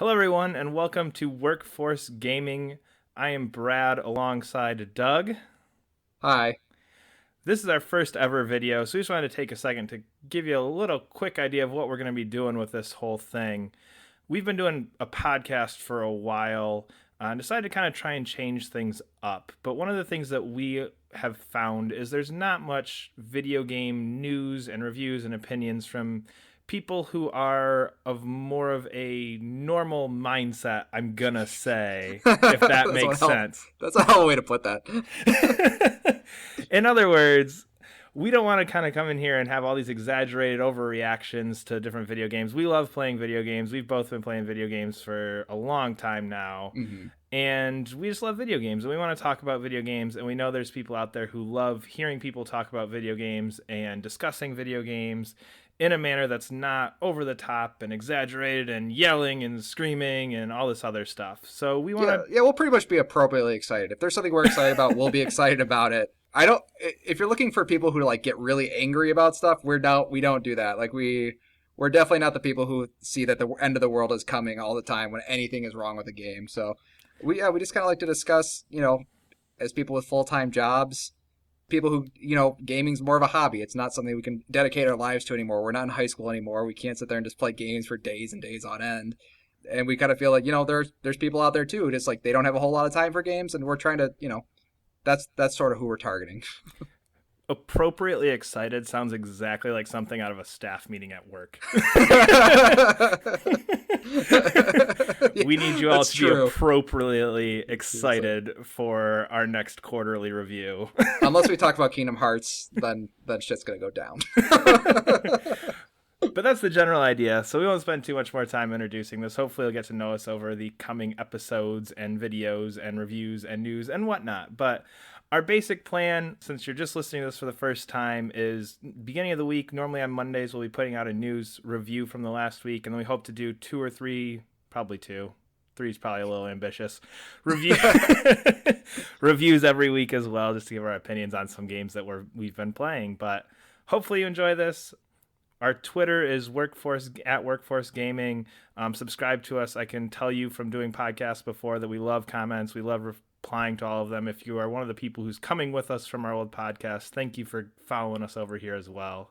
Hello, everyone, and welcome to Workforce Gaming. I am Brad alongside Doug. Hi. This is our first ever video, so we just wanted to take a second to give you a little quick idea of what we're going to be doing with this whole thing. We've been doing a podcast for a while and decided to kind of try and change things up. But one of the things that we have found is there's not much video game news and reviews and opinions from people who are of more of a normal mindset, I'm gonna say, if that That's makes one hell. sense. That's a hell of a way to put that. In other words, we don't want to kind of come in here and have all these exaggerated overreactions to different video games. We love playing video games. We've both been playing video games for a long time now. hmm And we just love video games, and we want to talk about video games, and we know there's people out there who love hearing people talk about video games and discussing video games in a manner that's not over the top and exaggerated and yelling and screaming and all this other stuff. So we want Yeah, to. yeah, we'll pretty much be appropriately excited. If there's something we're excited about, we'll be excited about it. I don't. If you're looking for people who like get really angry about stuff, we don't do that. We're definitely not the people who see that the end of the world is coming all the time when anything is wrong with a game. So we just kind of like to discuss, as people with full-time jobs, people who, gaming's more of a hobby. It's not something we can dedicate our lives to anymore. We're not in high school anymore. We can't sit there and just play games for days and days on end. And we kind of feel like, there's people out there too, just like they don't have a whole lot of time for games, and we're trying to, that's sort of who we're targeting. Appropriately excited sounds exactly like something out of a staff meeting at work. We need you all That's to true. be appropriately excited for our next quarterly review. Unless we talk about Kingdom Hearts, then shit's gonna go down. But that's the general idea, so we won't spend too much more time introducing this. Hopefully you'll get to know us over the coming episodes and videos and reviews and news and whatnot. But our basic plan, since you're just listening to this for the first time, is beginning of the week, normally on Mondays, we'll be putting out a news review from the last week, and then we hope to do two or three, probably two. Three is probably a little ambitious. Review reviews every week as well, just to give our opinions on some games that we've been playing. But hopefully you enjoy this. Our Twitter is Workforce Gaming. Subscribe to us. I can tell you from doing podcasts before that we love comments. We love replying to all of them. If you are one of the people who's coming with us from our old podcast, thank you for following us over here as well.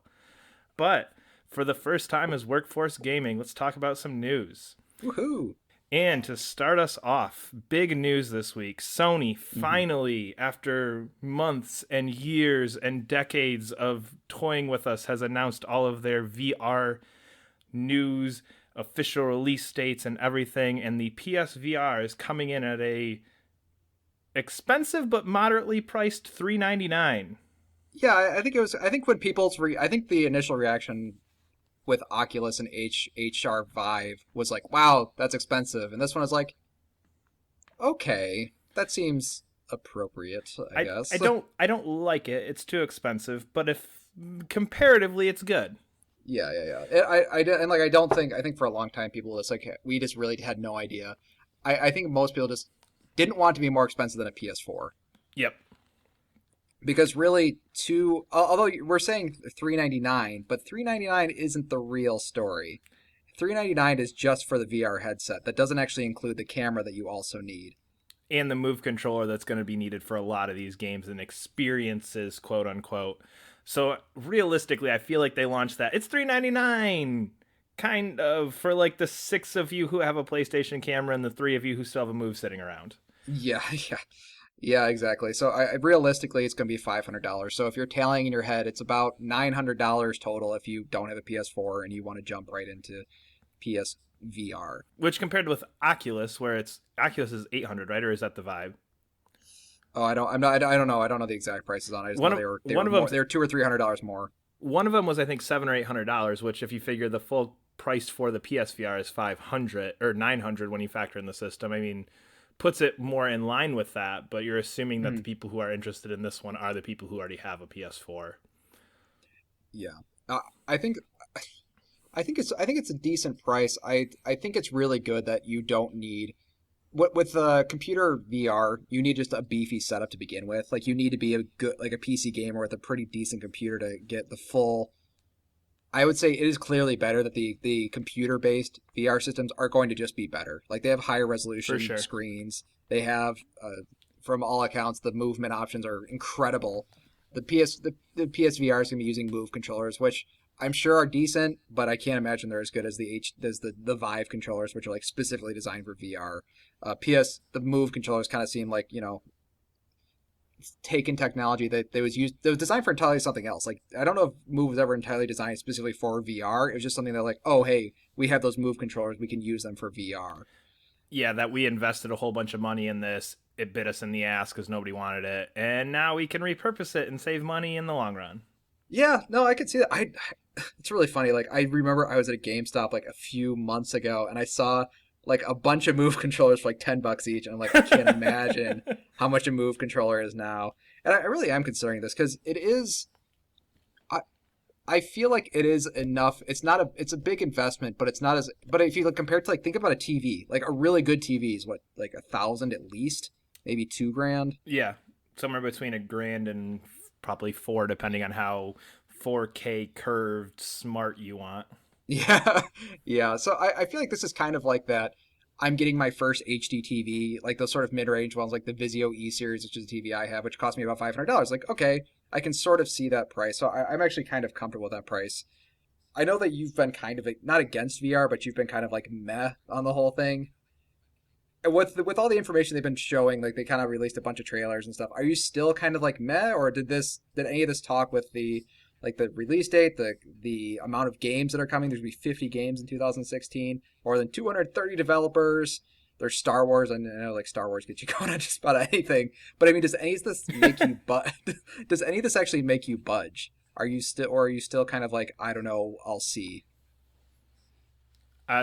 But for the first time as Workforce Gaming, let's talk about some news. Woohoo! And to start us off, big news this week. Sony finally, after months and years and decades of toying with us, has announced all of their VR news, official release dates, and everything. And the PSVR is coming in at a expensive but moderately priced $399. Yeah, I think it was. I think when I think the initial reaction with Oculus and HR Vive was like, "Wow, that's expensive," and this one is like, "Okay, that seems appropriate, I guess." I don't like it. It's too expensive, but if comparatively, it's good. Yeah. I think for a long time people just like we just really had no idea. I think most people just didn't want it to be more expensive than a PS4 Yep. because really, although we're saying $399, but $399 isn't the real story. $399 is just for the VR headset. That doesn't actually include the camera that you also need. And the move controller that's going to be needed for a lot of these games and experiences, quote unquote. So realistically, I feel like they launched that. It's $399, kind of, for like the six of you who have a PlayStation camera and the three of you who still have a Move sitting around. Yeah, yeah, exactly. So realistically, it's going to be $500. So if you're tallying in your head, it's about $900 total if you don't have a PS4 and you want to jump right into PSVR. Which compared with Oculus, where Oculus is 800, right? Or is that the Vive? Oh, I don't. I'm not. I don't know. I don't know the exact prices on it. I just One know of they one were of more. them They were $200 or $300 more. One of them was I think $700 or $800, which if you figure the full price for the PSVR is 500 or 900 when you factor in the system, I mean, puts it more in line with that. But you're assuming that the people who are interested in this one are the people who already have a PS4. Yeah. I think. I think it's a decent price. I think it's really good that you don't need with computer VR, you need just a beefy setup to begin with. Like you need to be a good like a PC gamer with a pretty decent computer to get the full I would say it is clearly better that the computer based VR systems are going to just be better. Like they have higher For resolution sure. screens. They have, from all accounts, the movement options are incredible. The PSVR is going to be using Move controllers, which I'm sure are decent, but I can't imagine they're as good as the Vive controllers, which are like specifically designed for VR. The Move controllers kind of seem like, taken technology that was designed for entirely something else. Like I don't know if Move was ever entirely designed specifically for VR. It was just something that like, oh hey, we have those Move controllers, we can use them for VR. Yeah, that we invested a whole bunch of money in this. It bit us in the ass because nobody wanted it, and now we can repurpose it and save money in the long run. Yeah, no, I could see that. I It's really funny. Like I remember I was at a GameStop like a few months ago and I saw like a bunch of Move controllers for like $10 each, and I'm like, I can't imagine how much a Move controller is now. And I really am considering this because it is. I feel like it is enough. It's not a. It's a big investment, but it's not as. But if you look compared to like think about a TV, like a really good TV is what like 1,000 at least, maybe 2 grand. Yeah, somewhere between a grand and probably four, depending on how 4K curved smart you want. Yeah, yeah. So I feel like this is kind of like that. I'm getting my first HD TV, like those sort of mid-range ones, like the Vizio E series, which is the TV I have, which cost me about $500. Like, okay, I can sort of see that price, so I'm actually kind of comfortable with that price. I know that you've been kind of not against VR, but you've been kind of like meh on the whole thing. And with all the information they've been showing, like they kind of released a bunch of trailers and stuff. Are you still kind of like meh, or did any of this talk with the release date, the amount of games that are coming? There's gonna be 50 games in 2016, more than 230 developers. There's Star Wars, and I know like Star Wars gets you going on just about anything. But I mean, does any of this make you does any of this actually make you budge? Are you still kind of like, I don't know, I'll see?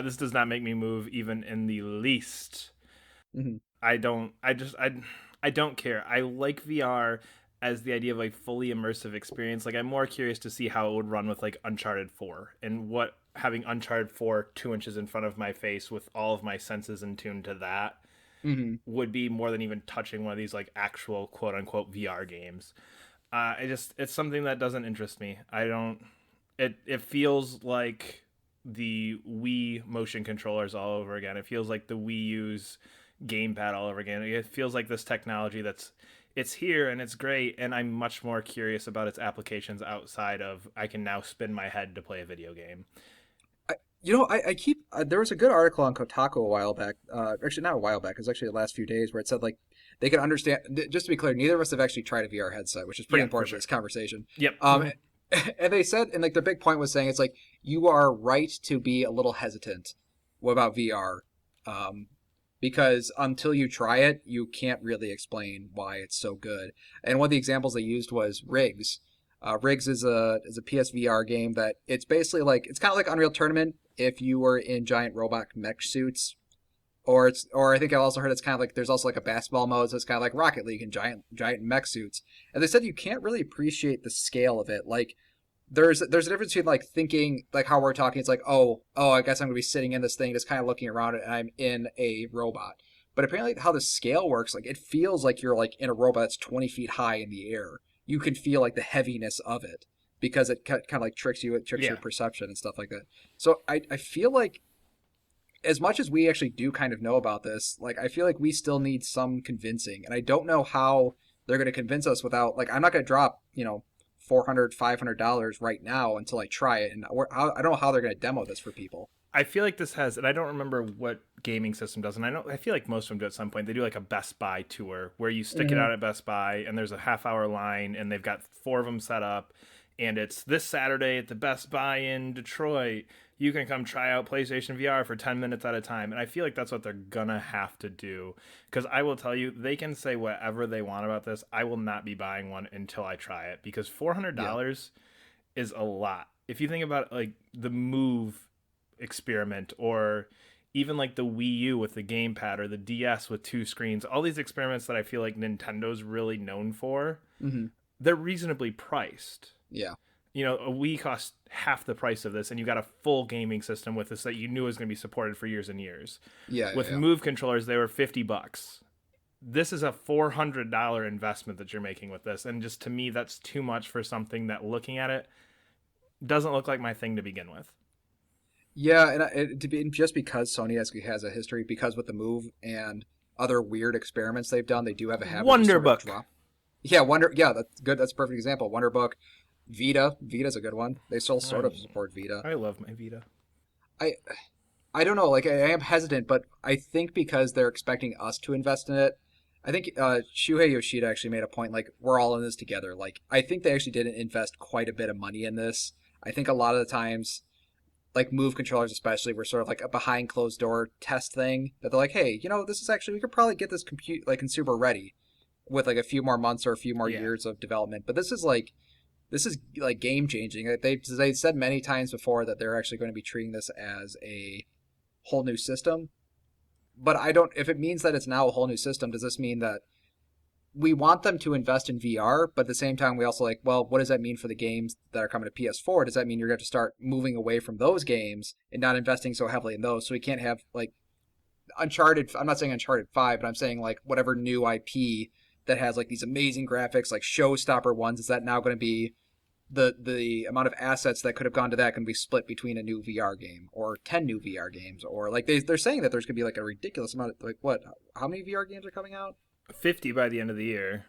This does not make me move even in the least. Hmm. I don't. I don't care. I like VR as the idea of a fully immersive experience. Like I'm more curious to see how it would run with like Uncharted 4 and what having Uncharted 4 2 inches in front of my face with all of my senses in tune to that Hmm. would be more than even touching one of these like actual quote unquote VR games. It's something that doesn't interest me. I don't. It feels like the Wii motion controllers all over again. It feels like the Wii U's gamepad all over again. It feels like this technology it's here and it's great, and I'm much more curious about its applications outside of I can now spin my head to play a video game. I keep there was a good article on Kotaku a while back. Actually, not a while back. It was actually the last few days where it said like they could understand. Just to be clear, neither of us have actually tried a VR headset, which is pretty Yeah, for important for sure. this conversation. Yep. Um, and they said, and like their big point was saying, it's like you are right to be a little hesitant about VR, um, because until you try it, you can't really explain why it's so good. And one of the examples they used was Rigs. Rigs is a PSVR game that it's basically like it's kind of like Unreal Tournament if you were in giant robot mech suits, or I think I also heard it's kind of like there's also like a basketball mode, so it's kind of like Rocket League and giant mech suits. And they said you can't really appreciate the scale of it. Like there's a difference between like thinking like how we're talking. It's like oh I guess I'm gonna be sitting in this thing just kind of looking around it and I'm in a robot. But apparently how the scale works, like it feels like you're like in a robot that's 20 feet high in the air. You can feel like the heaviness of it because it kind of like it tricks your Yeah. perception and stuff like that. So I feel like as much as we actually do kind of know about this, like I feel like we still need some convincing, and I don't know how they're going to convince us without like I'm not going to drop $400-$500 right now until I try it, and I don't know how they're going to demo this for people. I feel like this has, and I don't remember what gaming system does, and I feel like most of them do at some point. They do like a Best Buy tour where you stick it Mm-hmm. out at Best Buy, and there's a half-hour line, and they've got four of them set up, and it's this Saturday at the Best Buy in Detroit. You can come try out PlayStation VR for 10 minutes at a time, and I feel like that's what they're gonna have to do. Because I will tell you, they can say whatever they want about this. I will not be buying one until I try it because four hundred Yeah. dollars is a lot. If you think about like the Move experiment or even like the Wii U with the gamepad or the DS with two screens, all these experiments that I feel like Nintendo's really known for, Mm-hmm. they're reasonably priced. Yeah. You know, a Wii cost half the price of this, and you got a full gaming system with this that you knew was going to be supported for years and years. Yeah. Yeah. With Yeah. Move controllers, they were $50. This is a $400 investment that you're making with this, and just to me, that's too much for something that, looking at it, doesn't look like my thing to begin with. Yeah, and just because Sony has a history, because with the Move and other weird experiments they've done, they do have a habit of just sort of Wonderbook. drop. Yeah, Wonder. Yeah, that's good. That's a perfect example. Wonderbook, Vita's a good one. They still sort of support Vita. I love my Vita. I I don't know. Like I am hesitant, but I think because they're expecting us to invest in it. I think Shuhei Yoshida actually made a point. Like we're all in this together. Like I think they actually didn't invest quite a bit of money in this. I think a lot of the times, like Move controllers especially, were sort of like a behind closed door test thing that they're like, hey, this is actually we could probably get this consumer ready with like a few more months or a few more Yeah. years of development. But this is like game changing. Like, they said many times before that they're actually going to be treating this as a whole new system. But I don't. If it means that it's now a whole new system, does this mean that we want them to invest in VR, but at the same time we also like, well, what does that mean for the games that are coming to PS4? Does that mean you're going to start moving away from those games and not investing so heavily in those? So we can't have like Uncharted. I'm not saying Uncharted 5, but I'm saying like whatever new IP that has like these amazing graphics, like showstopper ones. Is that now going to be the amount of assets that could have gone to that can be split between a new VR game or 10 new VR games, or like they're saying that there's going to be like a ridiculous amount of like what? How many VR games are coming out? 50 by the end of the year.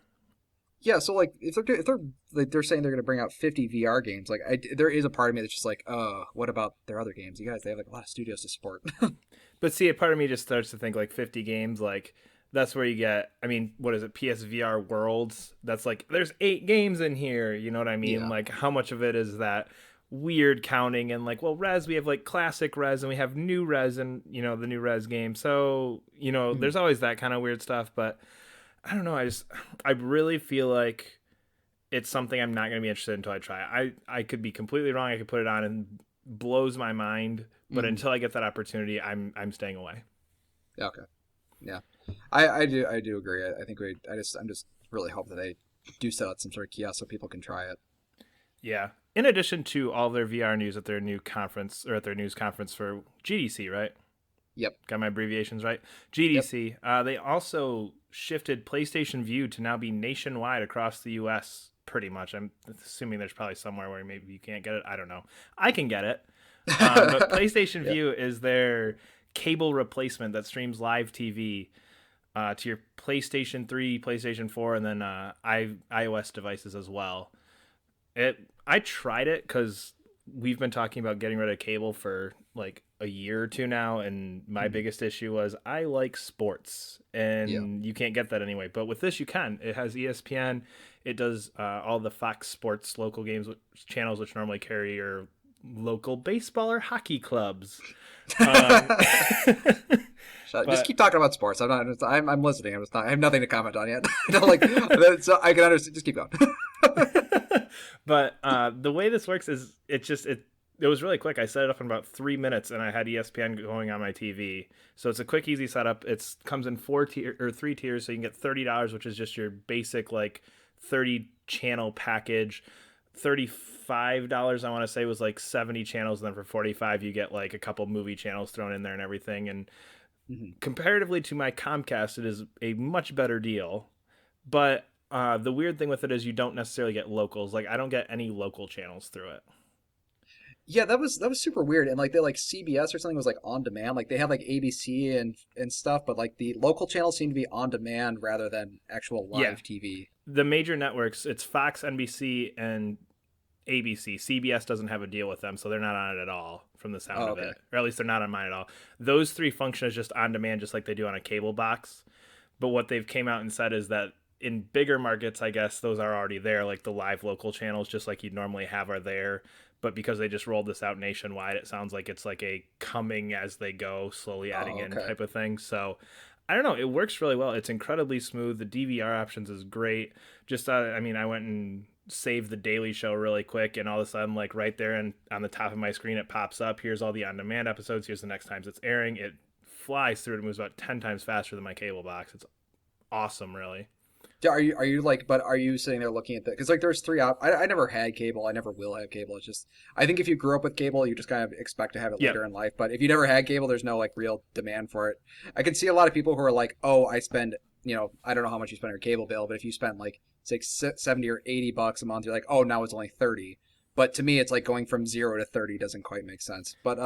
Yeah, so like if they're saying they're going to bring out 50 VR games, like there is a part of me that's just like, what about their other games? You guys, they have like a lot of studios to support. But see, a part of me just starts to think like 50 games, like that's where you get, I mean, what is it, PSVR Worlds? That's like, there's 8 games in here, you know what I mean? Yeah. Like, how much of it is that weird counting? And like, well, Res, we have like classic Res and we have new Res and, the new Res game. So, there's always that kind of weird stuff. But I don't know. I really feel like it's something I'm not going to be interested in until I try it. I could be completely wrong. I could put it on and blows my mind. But until I get that opportunity, I'm staying away. Okay. Yeah. I do agree. I think I'm just really hope that they do set out some sort of kiosk so people can try it. Yeah. In addition to all their VR news at their new conference or at their news conference for GDC, right? Yep. Got my abbreviations right. GDC. Yep. They also shifted PlayStation View to now be nationwide across the U.S. pretty much. I'm assuming there's probably somewhere where maybe you can't get it. I don't know. I can get it. But PlayStation View is their cable replacement that streams live TV to your PlayStation 3, PlayStation 4, and then iOS devices as well. I tried it because we've been talking about getting rid of cable for like a year or two now, and my biggest issue was I like sports, and you can't get that anyway. But with this, you can. It has ESPN. It does all the Fox Sports local games channels, which normally carry your local baseball or hockey clubs. Just keep talking about sports. I'm listening. I have nothing to comment on yet. So I can understand. Just keep going. But the way this works is it was really quick. I set it up in about 3 minutes, and I had ESPN going on my TV. So it's a quick, easy setup. It comes in 3 tiers, so you can get $30, which is just your basic like 30 channel package. $35, I want to say, was like 70 channels, and then for $45 you get like a couple movie channels thrown in there and everything. And comparatively to my Comcast, it is a much better deal. But the weird thing with it is you don't necessarily get locals. Like I don't get any local channels through it. Yeah, that was super weird. And like they like CBS or something was like on demand. Like they had like ABC and stuff, but like the local channels seem to be on demand rather than actual live TV. The major networks, it's Fox, NBC, and ABC. CBS doesn't have a deal with them, so they're not on it at all from the sound of it. Or at least they're not on mine at all. Those 3 function as just on demand, just like they do on a cable box. But what they've came out and said is that in bigger markets, I guess those are already there, like the live local channels, just like you'd normally have, are there. But because they just rolled this out nationwide, it sounds like it's like a coming as they go, slowly adding in type of thing. So I don't know. It works really well. It's incredibly smooth. The DVR options is great. Just, I went and saved the Daily Show really quick, and all of a sudden, like right there and on the top of my screen, it pops up. Here's all the on-demand episodes. Here's the next times it's airing. It flies through. It moves about 10 times faster than my cable box. It's awesome, really. Are you sitting there looking at that? Because like there's 3 I never had cable. I never will have cable. It's just I think if you grew up with cable, you just kind of expect to have it later in life. But if you never had cable, there's no like real demand for it. I can see a lot of people who are like, oh, I spend I don't know how much you spend on your cable bill, but if you spend like say $70 or $80 a month, you're like, oh, now it's only $30. But to me, it's like going from 0 to 30 doesn't quite make sense. But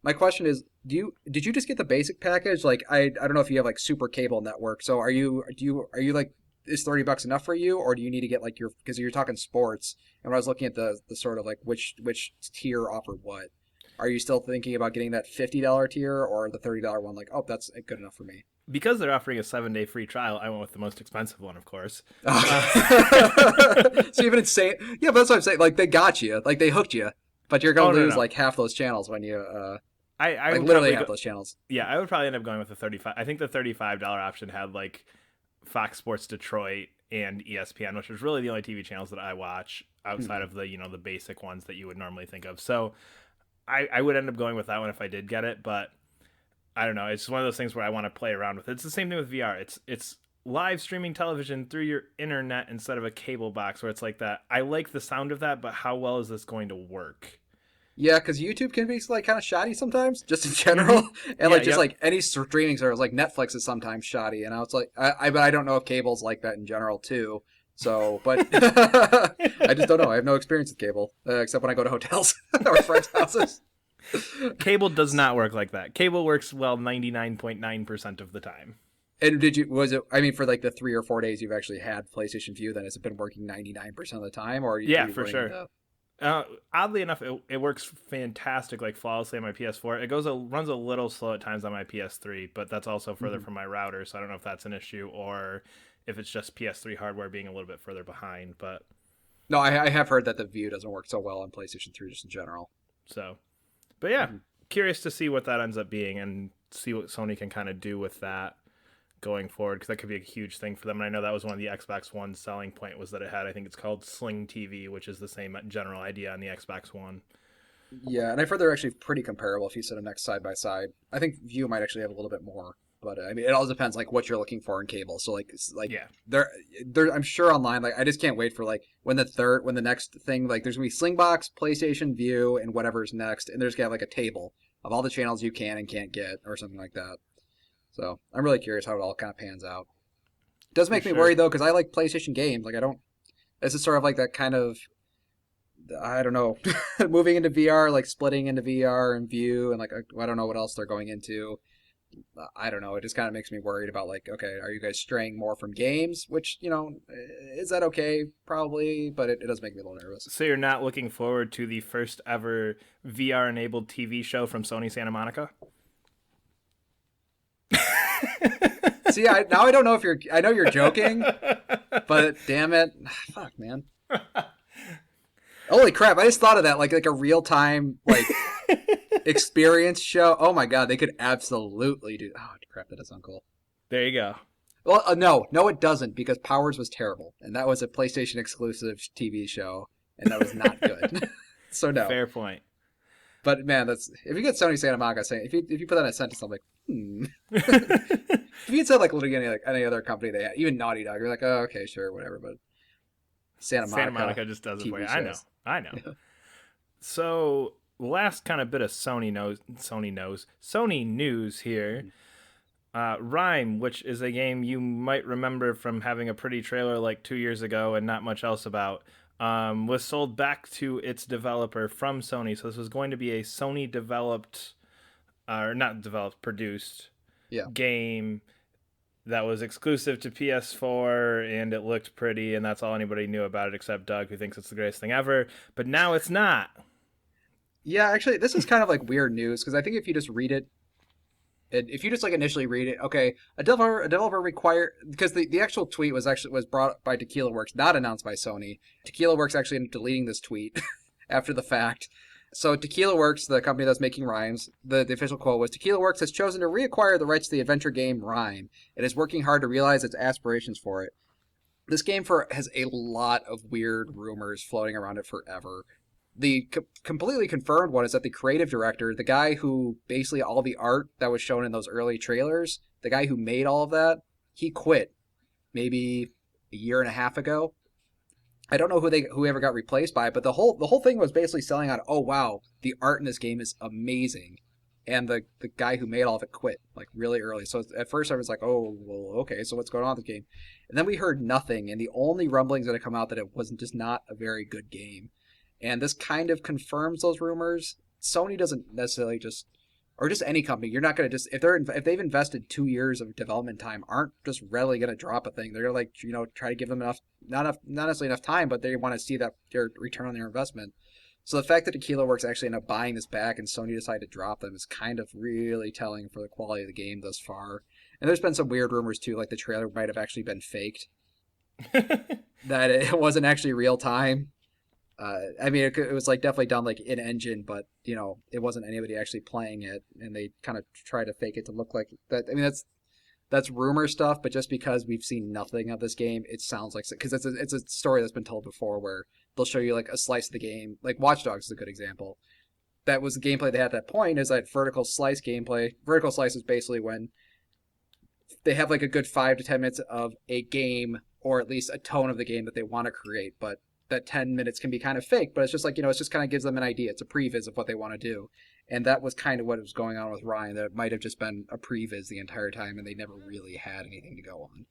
my question is, did you just get the basic package? Like I don't know if you have like super cable network. So are you like, is $30 enough for you, or do you need to get like because you're talking sports, and when I was looking at the sort of like which tier offered what, are you still thinking about getting that $50 tier or the $30 one? Like, oh, that's good enough for me. Because they're offering a 7-day free trial, I went with the most expensive one, of course. So even insane, yeah, but that's what I'm saying. Like they got you, like they hooked you, but you're gonna lose like half those channels when you I like would literally half those channels. Yeah, I would probably end up going with the 35. I think the $35 option had like Fox Sports Detroit and ESPN, which was really the only TV channels that I watch outside of the the basic ones that you would normally think of. So I would end up going with that one if I did get it, but I don't know. It's one of those things where I want to play around with it. It's the same thing with VR. It's live streaming television through your internet instead of a cable box, where it's like that. I like the sound of that, but how well is this going to work? Yeah, because YouTube can be like kind of shoddy sometimes, just in general, and like just like any streaming service, like Netflix is sometimes shoddy, and I was like, but I don't know if cable's like that in general too. So, but I just don't know. I have no experience with cable except when I go to hotels or friends' houses. Cable does not work like that. Cable works well 99.9% of the time. And was it, I mean, for like the 3 or 4 days you've actually had PlayStation View, then has it been working 99% of the time? Or yeah, for sure. Oddly enough, it works fantastic, like flawlessly on my PS4. Runs a little slow at times on my PS3, but that's also further from my router, so I don't know if that's an issue or if it's just PS3 hardware being a little bit further behind. But no, I have heard that the View doesn't work so well on PlayStation 3 just in general. So, but yeah, curious to see what that ends up being and see what Sony can kind of do with that going forward, because that could be a huge thing for them. And I know that was one of the Xbox One's selling point, was that it had, I think it's called Sling TV, which is the same general idea on the Xbox One. Yeah, and I've heard they're actually pretty comparable if you set them next side by side. I think View might actually have a little bit more, but I mean, it all depends like what you're looking for in cable. So like yeah, they're I'm sure online, like I just can't wait for like when the next thing, like there's gonna be Slingbox, PlayStation View, and whatever's next, and there's gonna have like a table of all the channels you can and can't get or something like that. So I'm really curious how it all kind of pans out. It does make me worried though, because I like PlayStation games. Like I don't. This is sort of like that kind of, I don't know, moving into VR, like splitting into VR and View, and like I don't know what else they're going into. I don't know. It just kind of makes me worried about like, okay, are you guys straying more from games? Which, is that okay? Probably, but it does make me a little nervous. So you're not looking forward to the first ever VR enabled TV show from Sony Santa Monica? See, now I don't know if I know you're joking, but damn it. Fuck, man. Holy crap, I just thought of that, like a real-time, like, experience show. Oh my god, they could absolutely do. Oh crap, that does sound cool. There you go. Well, no, it doesn't, because Powers was terrible, and that was a PlayStation exclusive TV show, and that was not good. So no. Fair point. But man, if you get Sony Santa Monica saying, if you put that in a sentence, I'm like, If you had said like literally any other company they had, even Naughty Dog, you're like, oh okay, sure, whatever. But Santa Monica just does it for you. shows. I know. Yeah. So last kind of bit of Sony news here. RiME, which is a game you might remember from having a pretty trailer like 2 years ago and not much else about, was sold back to its developer from Sony. So this was going to be a Sony developed, or not developed, produced game that was exclusive to PS4, and it looked pretty, and that's all anybody knew about it except Doug, who thinks it's the greatest thing ever. But now it's not. Yeah, actually, this is kind of like weird news, because I think if you just read it, if you just like initially read it, okay, a developer required, because the actual tweet was brought by Tequila Works, not announced by Sony. Tequila Works actually ended up deleting this tweet after the fact. So Tequila Works, the company that's making RiMEs, the official quote was, Tequila Works has chosen to reacquire the rights to the adventure game RiME. It is working hard to realize its aspirations for it. This game has a lot of weird rumors floating around it forever. The completely confirmed one is that the creative director, the guy who basically all the art that was shown in those early trailers, the guy who made all of that, he quit maybe a year and a half ago. I don't know who ever got replaced by it, but the whole thing was basically selling on, oh wow, the art in this game is amazing, and the guy who made all of it quit like really early. So at first I was like, oh well, okay, so what's going on with the game? And then we heard nothing, and the only rumblings that had come out that it wasn't just not a very good game. And this kind of confirms those rumors. Sony doesn't necessarily just, or just any company, you're not going to just, if they've invested 2 years of development time, aren't just readily going to drop a thing. They're going to like, try to give them not necessarily enough time, but they want to see that their return on their investment. So the fact that Tequila Works actually ended up buying this back and Sony decided to drop them is kind of really telling for the quality of the game thus far. And there's been some weird rumors too, like the trailer might have actually been faked, that it wasn't actually real time. I mean, it was like definitely done like in engine, but it wasn't anybody actually playing it, and they kind of try to fake it to look like that. I mean, that's rumor stuff, but just because we've seen nothing of this game, it sounds like, because it's a story that's been told before where they'll show you like a slice of the game. Like Watch Dogs is a good example. That was the gameplay they had at that point, is that vertical slice gameplay. Vertical slice is basically when they have like a good 5 to 10 minutes of a game, or at least a tone of the game that they want to create, but that 10 minutes can be kind of fake, but it's just like, it just kind of gives them an idea. It's a previs of what they want to do. And that was kind of what was going on with Ryan, that it might have just been a previs the entire time and they never really had anything to go on.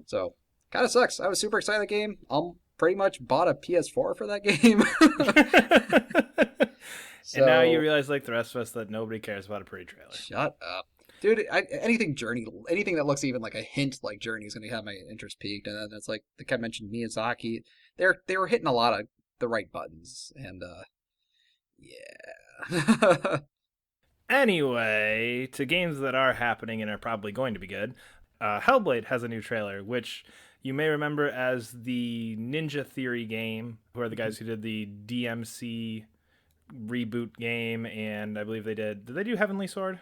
So, kind of sucks. I was super excited about the game. Pretty much bought a PS4 for that game. And now you realize, like the rest of us, that nobody cares about a pre-trailer. Shut up. Dude, anything that looks even like a hint like Journey is going to have my interest peaked. And then it's like, like I mentioned, Miyazaki, they were hitting a lot of the right buttons. And, yeah. Anyway, to games that are happening and are probably going to be good, Hellblade has a new trailer, which you may remember as the Ninja Theory game, who are the guys who did the DMC reboot game, and I believe did they do Heavenly Sword?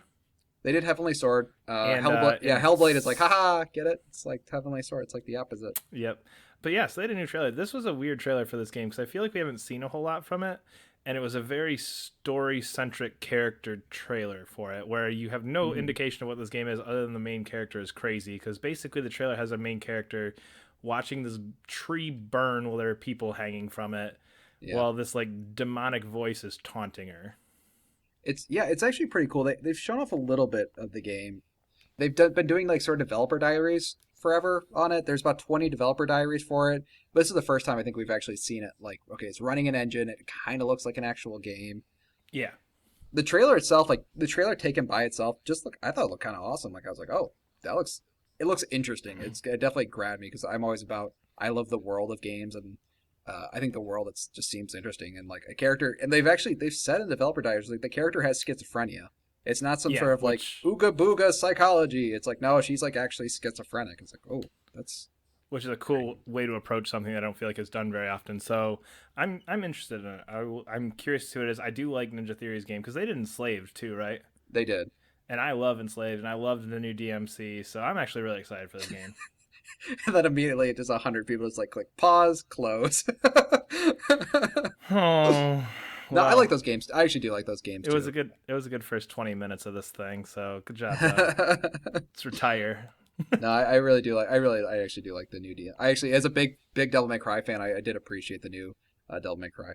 They did Heavenly Sword. Hellblade is like, haha, get it? It's like Heavenly Sword. It's like the opposite. Yep. But yeah, so they had a new trailer. This was a weird trailer for this game because I feel like we haven't seen a whole lot from it. And it was a very story-centric character trailer for it, where you have no indication of what this game is other than the main character is crazy. Because basically the trailer has a main character watching this tree burn while there are people hanging from it, while this like demonic voice is taunting her. It's actually pretty cool. They've shown off a little bit of the game. They've been doing like sort of developer diaries forever on it. There's about 20 developer diaries for it. But this is the first time I think we've actually seen it. Like, okay, it's running an engine. It kind of looks like an actual game. Yeah. The trailer itself, like the trailer taken by itself, I thought it looked kind of awesome. Like I was like, oh, it looks interesting. It definitely grabbed me because I love the world of games, and I think the world just seems interesting, and like a character, and they've said in developer diaries like the character has schizophrenia. It's not some sort of like ooga booga psychology. It's like, no, she's like actually schizophrenic. It's like, oh, which is a cool way to approach something that I don't feel like is done very often. So I'm interested in it. I'm curious to see what it is. I do like Ninja Theory's game because they did Enslaved too, right? They did. And I love Enslaved, and I loved the new DMC, so I'm actually really excited for this game. And then immediately it does 100 people. It's like, click, pause, close. Oh. No, I like those games. I actually do like those games. It was a good first 20 minutes of this thing. So good job. Let's retire. No, I really do like. I actually do like the new DM. I actually, as a big Devil May Cry fan, I did appreciate the new Devil May Cry.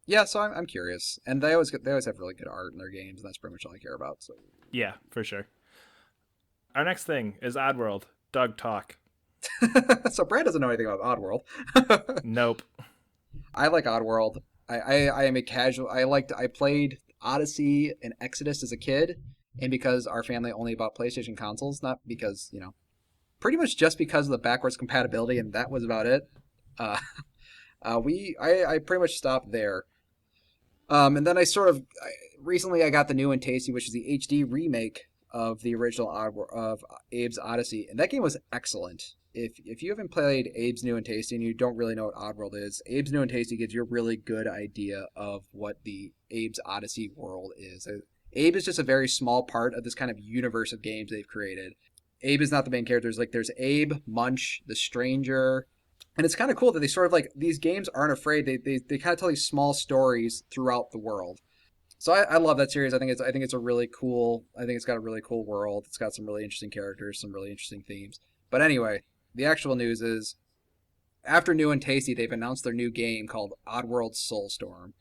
Yeah, so I'm curious, and they always have really good art in their games, and that's pretty much all I care about. So yeah, for sure. Our next thing is Oddworld. Doug talk. So Brad doesn't know anything about Oddworld. Nope. I like Oddworld. I am a casual. I played Odyssey and Exodus as a kid, and because our family only bought PlayStation consoles, not because pretty much just because of the backwards compatibility, and that was about it. I pretty much stopped there. And then recently I got the new and tasty, which is the HD remake of the original of Abe's Odyssey, and that game was excellent. If you haven't played Abe's New and Tasty and you don't really know what Oddworld is, Abe's New and Tasty gives you a really good idea of what the Abe's Odyssey world is. Abe is just a very small part of this kind of universe of games they've created. Abe is not the main character. There's Abe, Munch, the Stranger, and it's kind of cool that they sort of like, these games aren't afraid. They kind of tell these small stories throughout the world. So I love that series. I think it's a really cool. I think it's got a really cool world. It's got some really interesting characters, some really interesting themes. But anyway, the actual news is, after New and Tasty, they've announced their new game called Oddworld Soulstorm.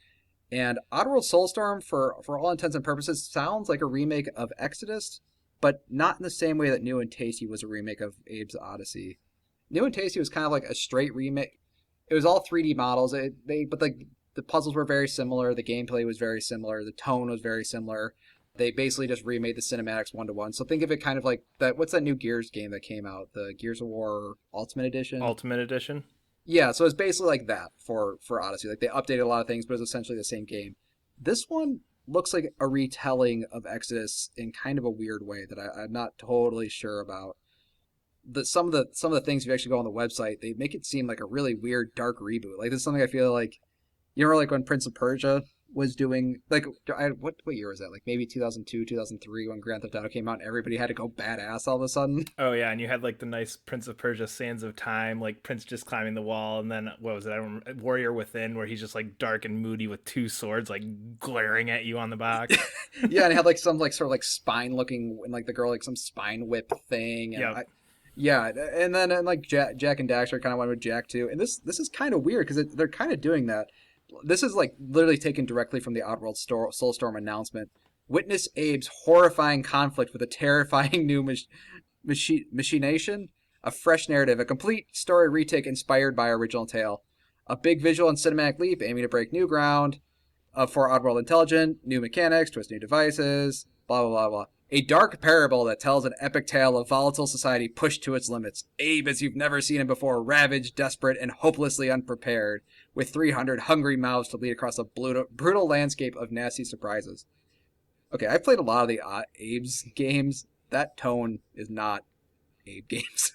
And Oddworld Soulstorm, for all intents and purposes, sounds like a remake of Exodus, but not in the same way that New and Tasty was a remake of Abe's Odyssey. New and Tasty was kind of like a straight remake. It was all 3D models. The the puzzles were very similar, the gameplay was very similar, the tone was very similar. They basically just remade the cinematics one to one. So think of it kind of like that. What's that new Gears game that came out? The Gears of War Ultimate Edition. Ultimate Edition. Yeah, so it's basically like that for Odyssey. Like they updated a lot of things, but it's essentially the same game. This one looks like a retelling of Exodus in kind of a weird way that I'm not totally sure about. Some of the things, if you actually go on the website, they make it seem like a really weird, dark reboot. Like this is something I feel like, you remember like when Prince of Persia was doing, like, what year was that? Like maybe 2002, 2003 when Grand Theft Auto came out and everybody had to go badass all of a sudden. Oh yeah, and you had like the nice Prince of Persia Sands of Time, like Prince just climbing the wall, and then what was it? I don't remember, Warrior Within, where he's just like dark and moody with two swords like glaring at you on the box. Yeah, and it had like some like sort of like spine looking, and like the girl like some spine whip thing. And Yep. yeah, and then and like Jack and Daxter kind of went with Jack too, and this is kind of weird because they're kind of doing that. This is like literally taken directly from the Oddworld Soulstorm announcement. Witness Abe's horrifying conflict with a terrifying new machination, a fresh narrative, a complete story retake inspired by our original tale, a big visual and cinematic leap aiming to break new ground for Oddworld Intelligent, new mechanics, twist new devices, blah blah blah blah. A dark parable that tells an epic tale of volatile society pushed to its limits. Abe as you've never seen him before, ravaged, desperate, and hopelessly unprepared, with 300 hungry mouths to lead across a brutal landscape of nasty surprises. Okay, I've played a lot of the Abe's games. That tone is not Abe games.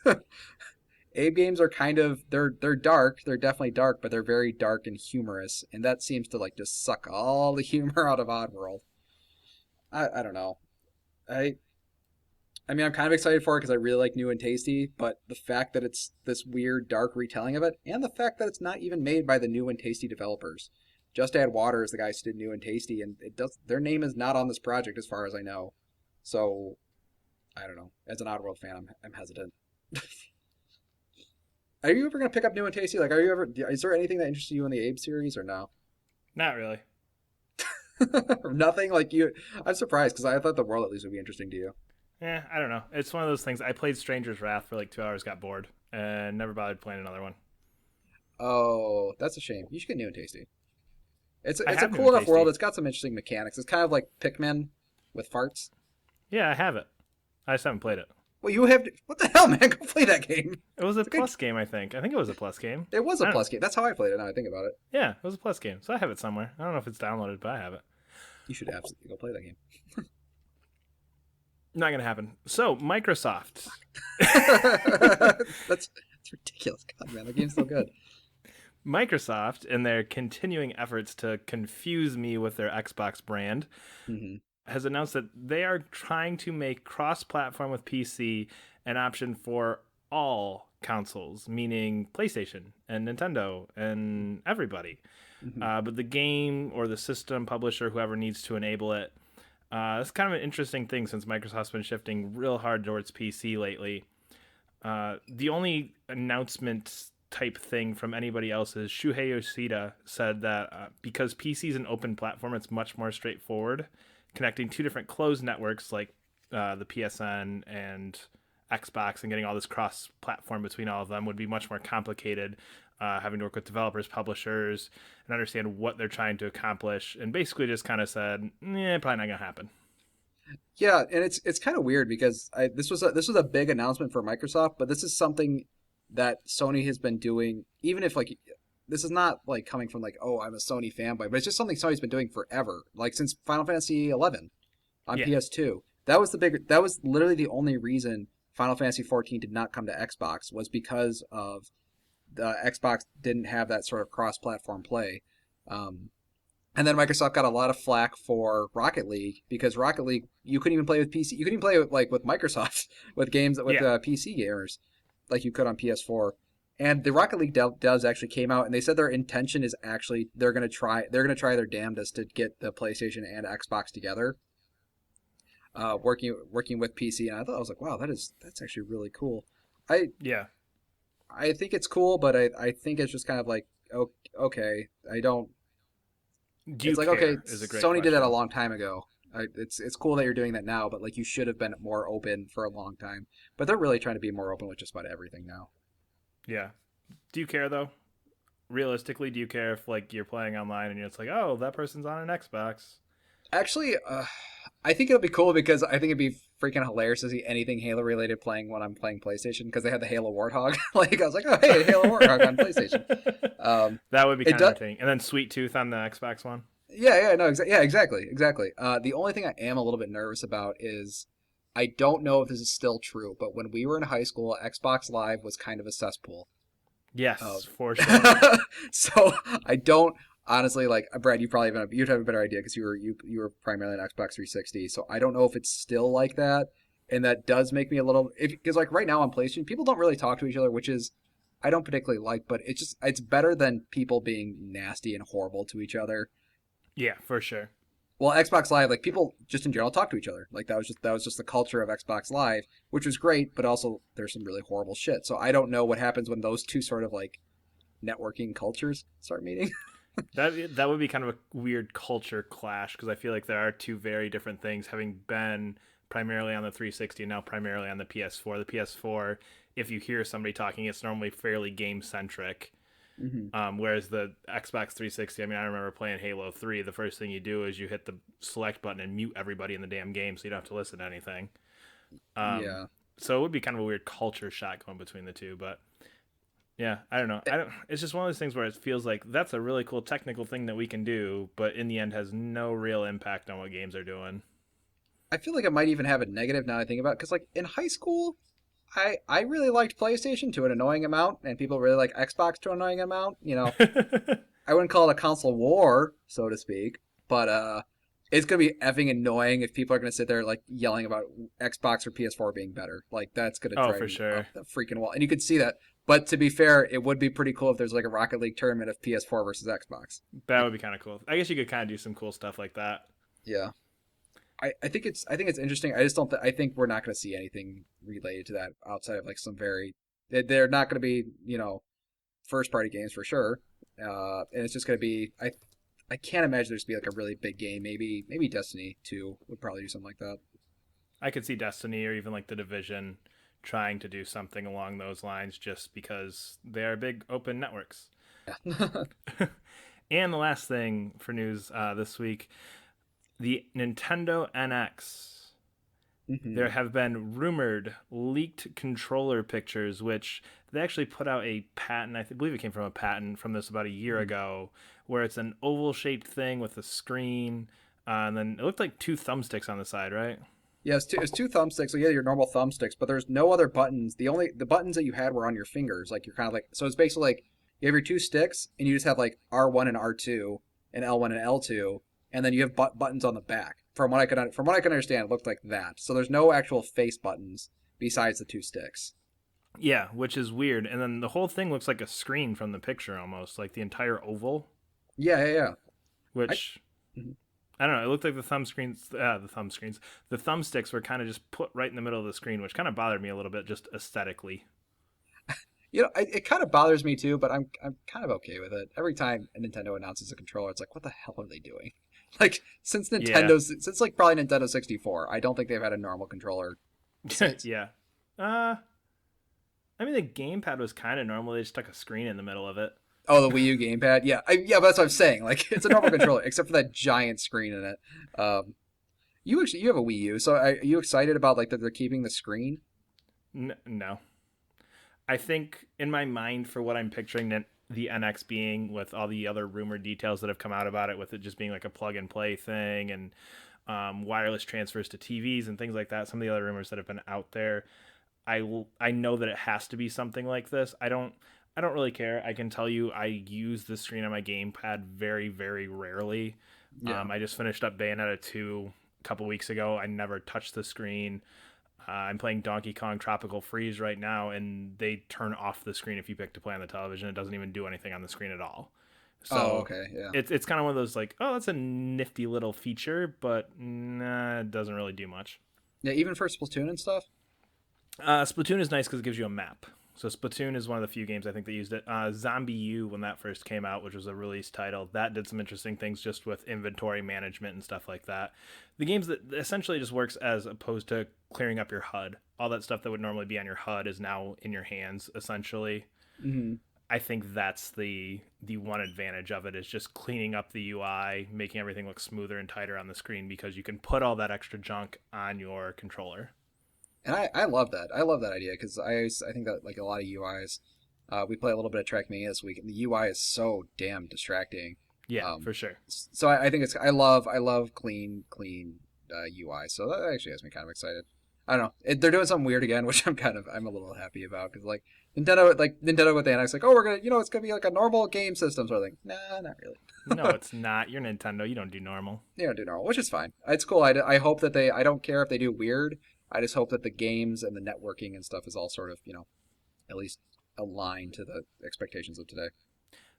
Abe games are kind of, they're dark, they're definitely dark, but they're very dark and humorous, and that seems to like just suck all the humor out of Oddworld. I don't know. I mean, I'm kind of excited for it because I really like New and Tasty, but the fact that it's this weird, dark retelling of it, and the fact that it's not even made by the New and Tasty developers. Just Add Water is the guys who did New and Tasty, and their name is not on this project as far as I know. So, I don't know. As an Oddworld fan, I'm hesitant. Are you ever going to pick up New and Tasty? Like, is there anything that interests you in the Abe series or no? Not really. Nothing? Like I'm surprised because I thought the world at least would be interesting to you. Yeah, I don't know. It's one of those things. I played Stranger's Wrath for like 2 hours, got bored, and never bothered playing another one. Oh, that's a shame. You should get New and Tasty. It's a New cool and enough Tasty. world. It's got some interesting mechanics. It's kind of like Pikmin with farts. Yeah, I have it. I just haven't played it. Well, you have to, what the hell, man? Go play that game. It was a plus game, I think. I think it was a plus game. It was a plus game. That's how I played it. Now I think about it. Yeah, it was a plus game. So I have it somewhere. I don't know if it's downloaded, but I have it. You should absolutely go play that game. Not gonna happen. So Microsoft. That's ridiculous. God, man, that game's so good. Microsoft, in their continuing efforts to confuse me with their Xbox brand, has announced that they are trying to make cross-platform with PC an option for all consoles, meaning PlayStation and Nintendo and everybody. But the game or the system publisher, whoever needs to enable it, it's kind of an interesting thing since Microsoft's been shifting real hard towards PC lately. The only announcement type thing from anybody else is Shuhei Yoshida said that because PC is an open platform, it's much more straightforward. Connecting two different closed networks like the PSN and Xbox and getting all this cross-platform between all of them would be much more complicated. Having to work with developers, publishers, and understand what they're trying to accomplish, and basically just kind of said, probably not gonna happen. Yeah, and it's kind of weird because this was a big announcement for Microsoft, but this is something that Sony has been doing. Even if like this is not like coming from like, oh, I'm a Sony fanboy, but it's just something Sony's been doing forever, like since Final Fantasy 11 on PS2. That was literally the only reason Final Fantasy 14 did not come to Xbox, was because of the Xbox didn't have that sort of cross-platform play. And then Microsoft got a lot of flack for Rocket League, because Rocket League you couldn't even play with PC. You couldn't even play with Microsoft with games with PC gamers like you could on PS4. And the Rocket League devs actually came out and they said their intention is actually they're gonna try their damnedest to get the PlayStation and Xbox together, working with PC. And I was like, wow, that's actually really cool. I think it's cool, but I think it's just kind of like, okay, I don't. It's like, okay, Sony did that a long time ago. It's cool that you're doing that now, but like you should have been more open for a long time. But they're really trying to be more open with just about everything now. Yeah. Do you care though? realistically, do you care if like you're playing online and it's like, oh, that person's on an Xbox? Actually, I think it'll be cool because I think it'd be freaking hilarious to see anything Halo related playing when I'm playing PlayStation because they had the Halo Warthog. Like I was like, oh hey, Halo Warthog on PlayStation. That would be It kind of does. entertaining. And then Sweet Tooth on the Xbox One. Yeah, no, yeah, exactly. The only thing I am a little bit nervous about is I don't know if this is still true, but when we were in high school, Xbox Live was kind of a cesspool. Yes, Of for sure. so I don't honestly like Brad. You'd have a better idea because you were primarily an Xbox 360. So I don't know if it's still like that, and that does make me a little because like right now on PlayStation, people don't really talk to each other, which is I don't particularly like, but it's better than people being nasty and horrible to each other. Yeah, for sure. Well, Xbox Live, like people just in general talk to each other. Like that was just the culture of Xbox Live, which was great, but also there's some really horrible shit. So I don't know what happens when those two sort of like networking cultures start meeting. That would be kind of a weird culture clash because I feel like there are two very different things. Having been primarily on the 360 and now primarily on the PS4. The PS4, if you hear somebody talking, it's normally fairly game centric. hmm Whereas the Xbox 360, I mean, I remember playing Halo 3. The first thing you do is you hit the select button and mute everybody in the damn game, so you don't have to listen to anything. Um, Yeah, so it would be kind of a weird culture shock going between the two, but yeah, I don't know. I don't. It's just one of those things where it feels like that's a really cool technical thing that we can do, but in the end has no real impact on what games are doing. I feel like it might even have a negative now I think about it, because like in high school, I really liked PlayStation to an annoying amount, and people really like Xbox to an annoying amount. I wouldn't call it a console war, so to speak, but it's gonna be effing annoying if people are gonna sit there like yelling about Xbox or PS4 being better. Like that's gonna Oh, drive for me up sure. the freaking wall, and you could see that. But to be fair, it would be pretty cool if there's like a Rocket League tournament of PS4 versus Xbox. That Like, would be kind of cool. I guess you could kind of do some cool stuff like that. yeah, I think it's interesting. I just don't. I think we're not gonna see anything related to that outside of like some very. They're not gonna be first party games for sure, and it's just gonna be I can't imagine there's be like a really big game. Maybe Destiny 2 would probably do something like that. I could see Destiny or even like the Division trying to do something along those lines just because they are big open networks. Yeah. And the last thing for news this week, the Nintendo NX. hmm There have been rumored leaked controller pictures, which they actually put out a patent. Believe it came from a patent from this about a year ago, where it's an oval shaped thing with a screen, and then it looked like two thumbsticks on the side, right? Yeah, it's two thumbsticks. So yeah, your normal thumbsticks, but there's no other buttons. The buttons that you had were on your fingers. Like you're kind of like so it's basically like you have your two sticks and you just have like R1 and R2 and L1 and L2, and then you have buttons on the back. From what I can understand, it looked like that. So there's no actual face buttons besides the two sticks. Yeah, which is weird. And then the whole thing looks like a screen from the picture almost, like the entire oval, Yeah. I which mhm. I don't know. It looked like the thumbsticks were kind of just put right in the middle of the screen, which kind of bothered me a little bit, just aesthetically. It kind of bothers me too, but I'm kind of okay with it. Every time Nintendo announces a controller, it's like, what the hell are they doing? Like Yeah, since like probably Nintendo 64, I don't think they've had a normal controller since. yeah. Uh, I mean, the gamepad was kind of normal. They just stuck a screen in the middle of it. Oh, the Wii U gamepad, yeah, but that's what I'm saying. Like it's a normal controller, except for that giant screen in it. You have a Wii U, so are you excited about like that they're keeping the screen? No, I think in my mind for what I'm picturing the NX being, with all the other rumored details that have come out about it, with it just being like a plug and play thing and wireless transfers to TVs and things like that. Some of the other rumors that have been out there, I know that it has to be something like this. I don't really care. I can tell you I use the screen on my gamepad very very rarely. Yeah. I just finished up Bayonetta 2 a couple weeks ago. I never touched the screen. I'm playing Donkey Kong Tropical Freeze right now, and they turn off the screen if you pick to play on the television. It doesn't even do anything on the screen at all. Oh, So okay. Yeah. it's kind of one of those like, oh, that's a nifty little feature, but nah, it doesn't really do much. Yeah. Even for Splatoon and stuff. Splatoon is nice because it gives you a map. So Splatoon is one of the few games I think that used it. Zombie U, when that first came out, which was a release title, that did some interesting things just with inventory management and stuff like that. The games that essentially just works as opposed to clearing up your HUD. All that stuff that would normally be on your HUD is now in your hands, essentially. hmm I think that's the one advantage of it is just cleaning up the UI, making everything look smoother and tighter on the screen because you can put all that extra junk on your controller. And I love that. I love that idea because I think that like a lot of UIs, we play a little bit of Track Mania this week, and the UI is so damn distracting. Yeah, Um, for sure. so I think it's I love clean UI. So that actually has me kind of excited. I don't know. They're doing something weird again, which I'm a little happy about because Nintendo with the NX like, oh, we're gonna it's gonna be like a normal game system sort of thing. Nah, not really. No, it's not. You're Nintendo. You don't do normal. They don't do normal, which is fine. It's cool. I hope that I don't care if they do weird. I just hope that the games and the networking and stuff is all sort of at least aligned to the expectations of today.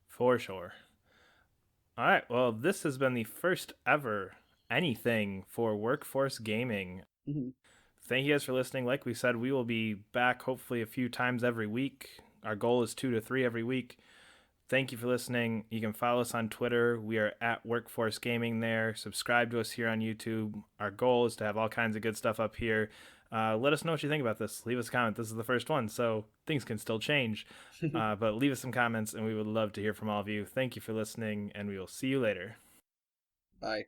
For sure. All right. Well, this has been the first ever anything for Workforce Gaming. Mm-hmm. Thank you guys for listening. Like we said, we will be back hopefully a few times every week. Our goal is 2 to 3 every week. Thank you for listening. You can follow us on Twitter. We are at Workforce Gaming there. Subscribe to us here on YouTube. Our goal is to have all kinds of good stuff up here. Let us know what you think about this. Leave us a comment. This is the first one, so things can still change. But leave us some comments, and we would love to hear from all of you. Thank you for listening, and we will see you later. Bye.